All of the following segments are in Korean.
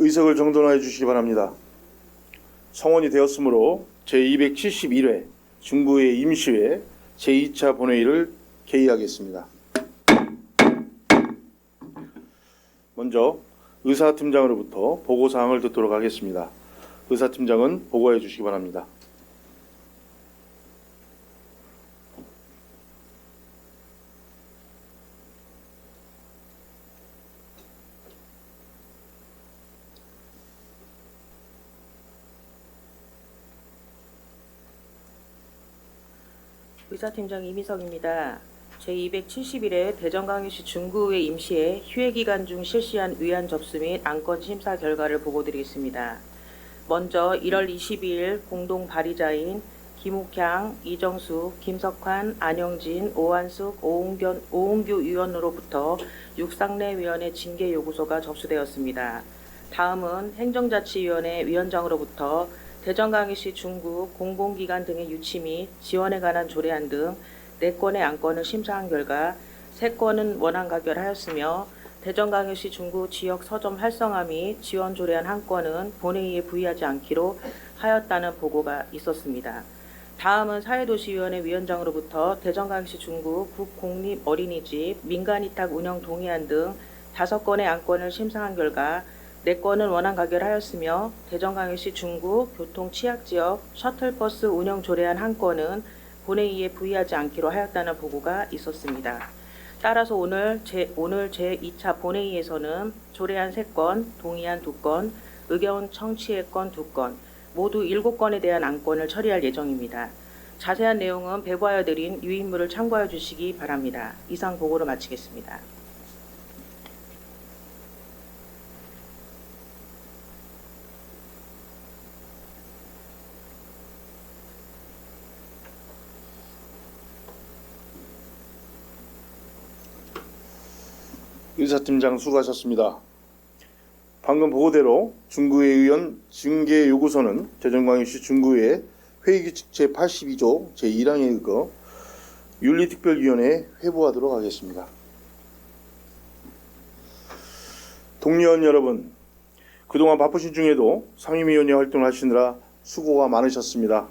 의석을 정돈하여 주시기 바랍니다. 성원이 되었으므로 제271회 중부회 임시회 제2차 본회의를 개의하겠습니다. 먼저 의사팀장으로부터 보고사항을 듣도록 하겠습니다. 의사팀장은 보고해 주시기 바랍니다. 의사팀장 이미석입니다. 제271회 대전광역시 중구의회 임시회 휴회기간 중 실시한 위안 접수 및 안건 심사 결과를 보고드리겠습니다. 먼저 1월 22일 공동 발의자인 김욱향, 이정숙, 김석환, 안영진, 오한숙, 오은규 위원으로부터 육상내위원회 징계 요구서가 접수되었습니다. 다음은 행정자치위원회 위원장으로부터 대전광역시 중구 공공기관 등의 유치 및 지원에 관한 조례안 등 4건의 안건을 심사한 결과 3건은 원안 가결하였으며 대전광역시 중구 지역 서점 활성화 및 지원 조례안 1건은 본회의에 부의하지 않기로 하였다는 보고가 있었습니다. 다음은 사회도시위원회 위원장으로부터 대전광역시 중구 국공립어린이집 민간위탁 운영 동의안 등 5건의 안건을 심사한 결과 4건은 원안 가결하였으며 대전광역시 중구 교통취약지역 셔틀버스 운영 조례안 1건은 본회의에 부의하지 않기로 하였다는 보고가 있었습니다. 따라서 오늘 제2차 본회의에서는 조례안 3건, 동의안 2건, 의견 청취의 건 2건, 모두 7건에 대한 안건을 처리할 예정입니다. 자세한 내용은 배부하여 드린 유인물을 참고하여 주시기 바랍니다. 이상 보고를 마치겠습니다. 의사팀장 수고하셨습니다. 방금 보고대로 중구회 의원 징계 요구서는 대전광역시 중구회 회의규칙 제82조 제1항에 의거 윤리특별위원회에 회부하도록 하겠습니다. 동료원 여러분, 그동안 바쁘신 중에도 상임위원회 활동을 하시느라 수고가 많으셨습니다.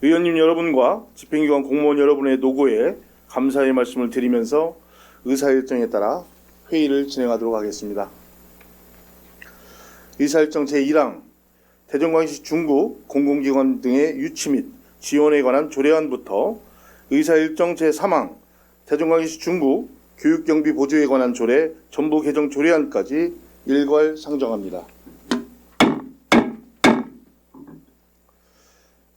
의원님 여러분과 집행기관 공무원 여러분의 노고에 감사의 말씀을 드리면서 의사일정에 따라 회의를 진행하도록 하겠습니다. 의사일정 제1항 대전광역시 중구 공공기관 등의 유치 및 지원에 관한 조례안부터 의사일정 제3항 대전광역시 중구 교육경비 보조에 관한 조례 전부 개정 조례안까지 일괄 상정합니다.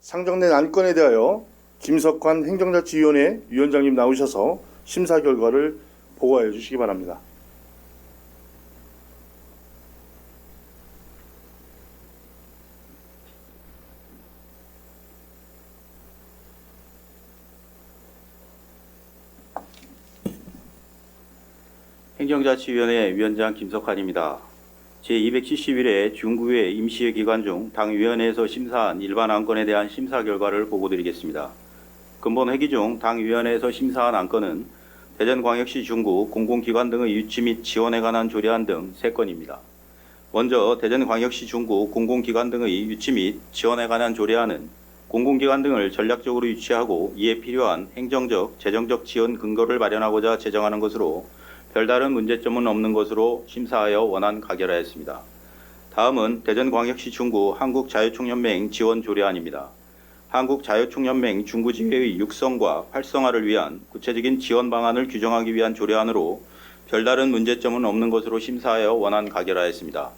상정된 안건에 대하여 김석환 행정자치위원회 위원장님 나오셔서 심사 결과를 보고하여 주시기 바랍니다. 행정자치위원회 위원장 김석환입니다. 제271회 중구회 임시회 기간 중 당위원회에서 심사한 일반 안건에 대한 심사 결과를 보고드리겠습니다. 근본 회기 중 당위원회에서 심사한 안건은 대전광역시 중구 공공기관 등의 유치 및 지원에 관한 조례안 등 3건입니다. 먼저 대전광역시 중구 공공기관 등의 유치 및 지원에 관한 조례안은 공공기관 등을 전략적으로 유치하고 이에 필요한 행정적, 재정적 지원 근거를 마련하고자 제정하는 것으로 별다른 문제점은 없는 것으로 심사하여 원안 가결하였습니다. 다음은 대전광역시 중구 한국자유총연맹 지원 조례안입니다. 한국자유총연맹 중구지회의 육성과 활성화를 위한 구체적인 지원 방안을 규정하기 위한 조례안으로 별다른 문제점은 없는 것으로 심사하여 원안 가결하였습니다.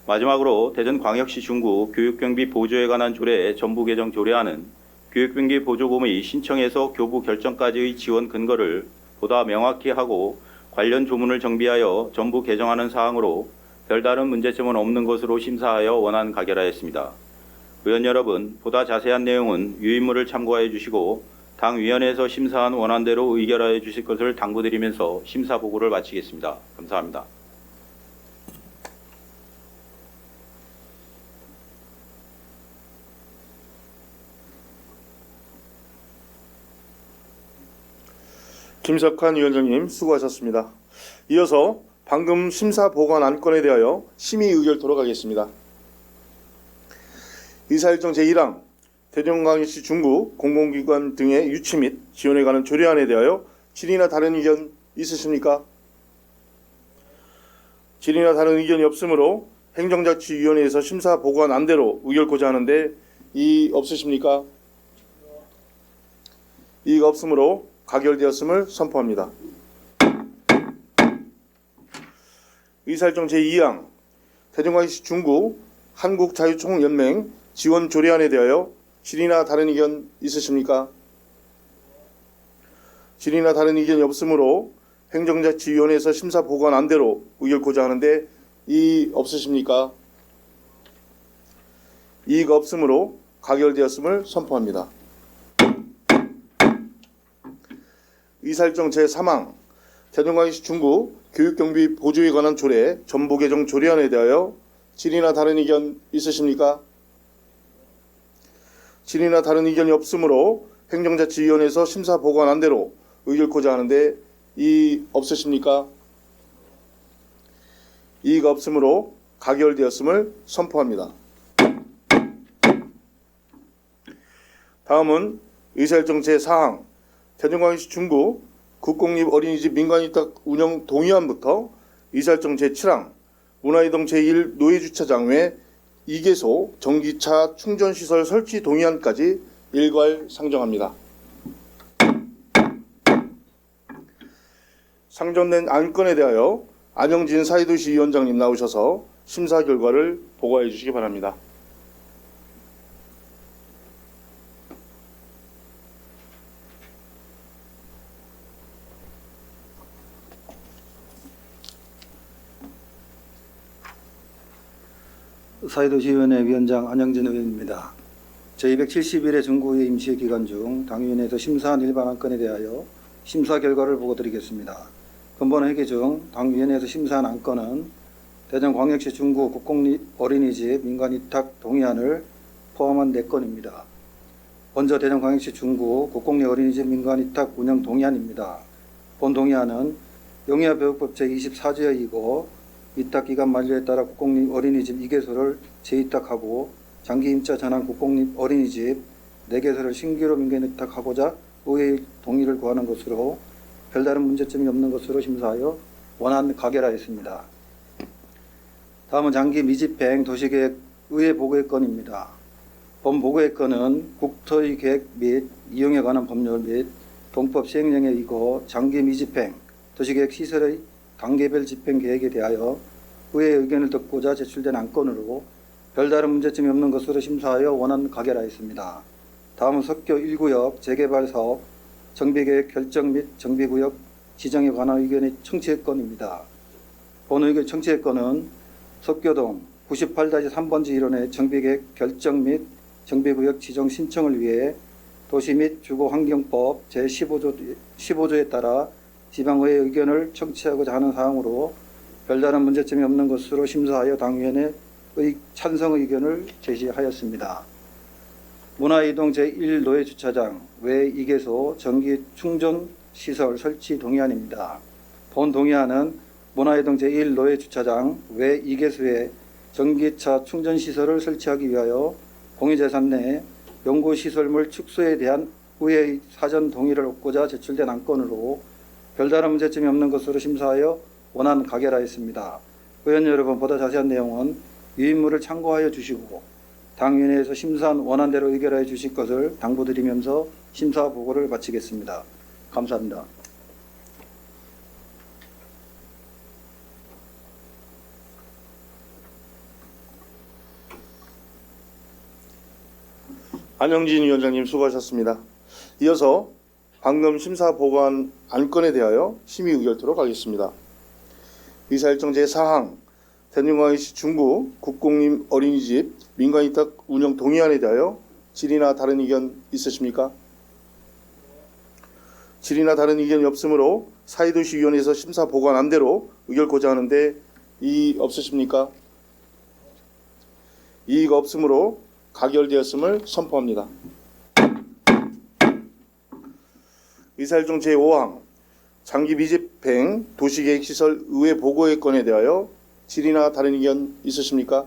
마지막으로 대전광역시 중구 교육경비 보조에 관한 조례 전부 개정 조례안은 교육경비 보조금의 신청에서 교부 결정까지의 지원 근거를 보다 명확히 하고 관련 조문을 정비하여 전부 개정하는 사항으로 별다른 문제점은 없는 것으로 심사하여 원안 가결하였습니다. 의원 여러분, 보다 자세한 내용은 유인물을 참고하여 주시고 당위원회에서 심사한 원안대로 의결하여 주실 것을 당부드리면서 심사 보고를 마치겠습니다. 감사합니다. 김석환 위원장님 수고하셨습니다. 이어서 방금 심사 보관 안건에 대하여 심의 의결토록 하겠습니다. 의사일정 제1항 대전광역시 중구 공공기관 등의 유치 및 지원에 관한 조례안에 대하여 질의나 다른 의견 있으십니까? 질의나 다른 의견이 없으므로 행정자치위원회에서 심사 보관 안대로 의결코자 하는데 이의 없으십니까? 이의가 없으므로 가결되었음을 선포합니다. 의사일정 제2항 대전광역시 중구 한국자유총연맹 지원 조례안에 대하여 질의나 다른 의견 있으십니까? 질의나 다른 의견이 없으므로 행정자치위원회에서 심사 보관 안대로 의결코자 하는데 이의 없으십니까? 이의가 없으므로 가결되었음을 선포합니다. 의사일정 제3항 대전광역시 중구 교육경비 보조에 관한 조례 전부 개정 조례안에 대하여 질의나 다른 의견 있으십니까? 질의나 다른 의견이 없으므로 행정자치위원회에서 심사 보관 안대로 의결코자 하는데 이의 없으십니까? 이의가 없으므로 가결되었음을 선포합니다. 다음은 의사일정 제4항 대전광역시 중구 국공립 어린이집 민간위탁 운영 동의안부터 의사일정 제7항 문화이동 제1 노예주차장 외 2개소 전기차 충전시설 설치 동의안까지 일괄 상정합니다. 상정된 안건에 대하여 안영진 사회도시위원장님 나오셔서 심사 결과를 보고해 주시기 바랍니다. 사회도시위원회 위원장 안영진 의원입니다. 제271회 중구의 임시 기간 중 당위원회에서 심사한 일반 안건에 대하여 심사 결과를 보고드리겠습니다. 근본 회기 중 당위원회에서 심사한 안건은 대전광역시 중구 국공립 어린이집 민간위탁 동의안을 포함한 4건입니다. 먼저 대전광역시 중구 국공립 어린이집 민간위탁 운영 동의안입니다. 본 동의안은 영유아교육법 제24조이고 위탁기간 만료에 따라 국공립 어린이집 2개소를 재위탁하고 장기임차 전환 국공립 어린이집 4개소를 신규로 민간위탁하고자 의회의 동의를 구하는 것으로 별다른 문제점이 없는 것으로 심사하여 원안 가결하였습니다. 다음은 장기 미집행 도시계획 의회 보고의 건입니다. 본 보고의 건은 국토의 계획 및 이용에 관한 법률 및 동법 시행령에 의거 장기 미집행 도시계획 시설의 단계별 집행 계획에 대하여 의회의 의견을 듣고자 제출된 안건으로 별다른 문제점이 없는 것으로 심사하여 원안 가결하였습니다. 다음은 석교 1구역 재개발 사업 정비계획 결정 및 정비구역 지정에 관한 의견의 청취의 건입니다. 본 의견 청취의 건은 석교동 98-3번지 1원의 정비계획 결정 및 정비구역 지정 신청을 위해 도시 및 주거환경법 제15조에 따라 지방의회의 의견을 청취하고자 하는 사항으로 별다른 문제점이 없는 것으로 심사하여 당위원회의 찬성 의견을 제시하였습니다. 문화이동 제1 노예주차장 외 2개소 전기 충전 시설 설치 동의안입니다. 본 동의안은 문화이동 제1 노예주차장 외 2개소에 전기차 충전 시설을 설치하기 위하여 공유재산 내 연구시설물 축소에 대한 의회의 사전 동의를 얻고자 제출된 안건으로 별다른 문제점이 없는 것으로 심사하여 원안 가결하였습니다. 의원 여러분, 보다 자세한 내용은 유인물을 참고하여 주시고 당위원회에서 심사한 원안대로 의결하여 주실 것을 당부드리면서 심사 보고를 마치겠습니다. 감사합니다. 안영진 위원장님 수고하셨습니다. 이어서 방금 심사 보고한 안건에 대하여 심의 의결토록 하겠습니다. 의사일정 제4항 대전광역시 중구 국공립 어린이집 민간위탁 운영 동의안에 대하여 질의나 다른 의견 있으십니까? 질의나 다른 의견이 없으므로 사회도시위원회에서 심사 보관 안대로 의결코자 하는데 이의 없으십니까? 이의가 없으므로 가결되었음을 선포합니다. 의사일정 제5항 장기 미집행 도시계획시설 의회 보고의 건에 대하여 질의나 다른 의견 있으십니까?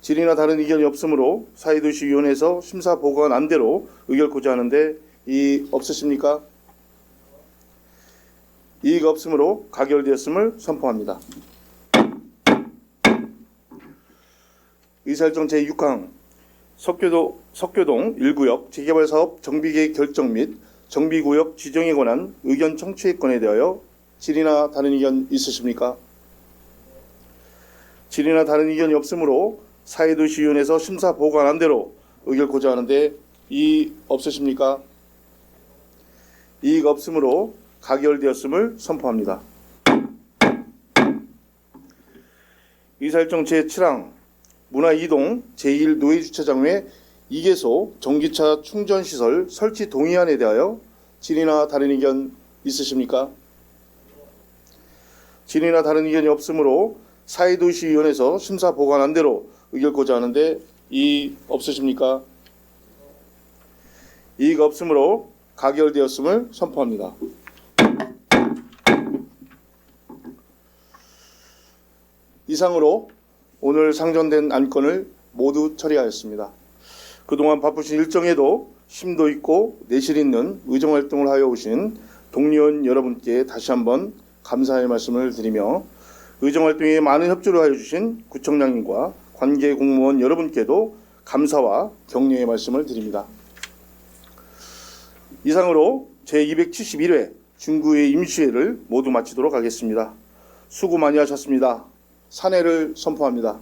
질의나 다른 의견이 없으므로 사회도시위원회에서 심사 보고가 난 대로 의결코자 하는데 이의 없으십니까? 이의가 없으므로 가결되었음을 선포합니다. 의사일정 제6항 석교동 1구역 재개발사업 정비계획 결정 및 정비구역 지정에 관한 의견 청취의 건에 대하여 질의나 다른 의견 있으십니까? 질의나 다른 의견이 없으므로 사회도시위원회에서 심사 보고가 난 대로 의결코자 하는데 이의 없으십니까? 이의가 없으므로 가결되었음을 선포합니다. 의사일정 제7항 문화 2동 제1 노예주차장 외 2개소 전기차 충전시설 설치 동의안에 대하여 질의나 다른 의견 있으십니까? 질의나 다른 의견이 없으므로 사회도시위원회에서 심사 보고가 난 대로 의결코자 하는데 이의 없으십니까? 이의가 없으므로 가결되었음을 선포합니다. 이상으로 오늘 상정된 안건을 모두 처리하였습니다. 그동안 바쁘신 일정에도 심도 있고 내실 있는 의정활동을 하여 오신 동료원 여러분께 다시 한번 감사의 말씀을 드리며 의정활동에 많은 협조를 하여 주신 구청장님과 관계 공무원 여러분께도 감사와 격려의 말씀을 드립니다. 이상으로 제271회 중구의 임시회를 모두 마치도록 하겠습니다. 수고 많이 하셨습니다. 산회를 선포합니다.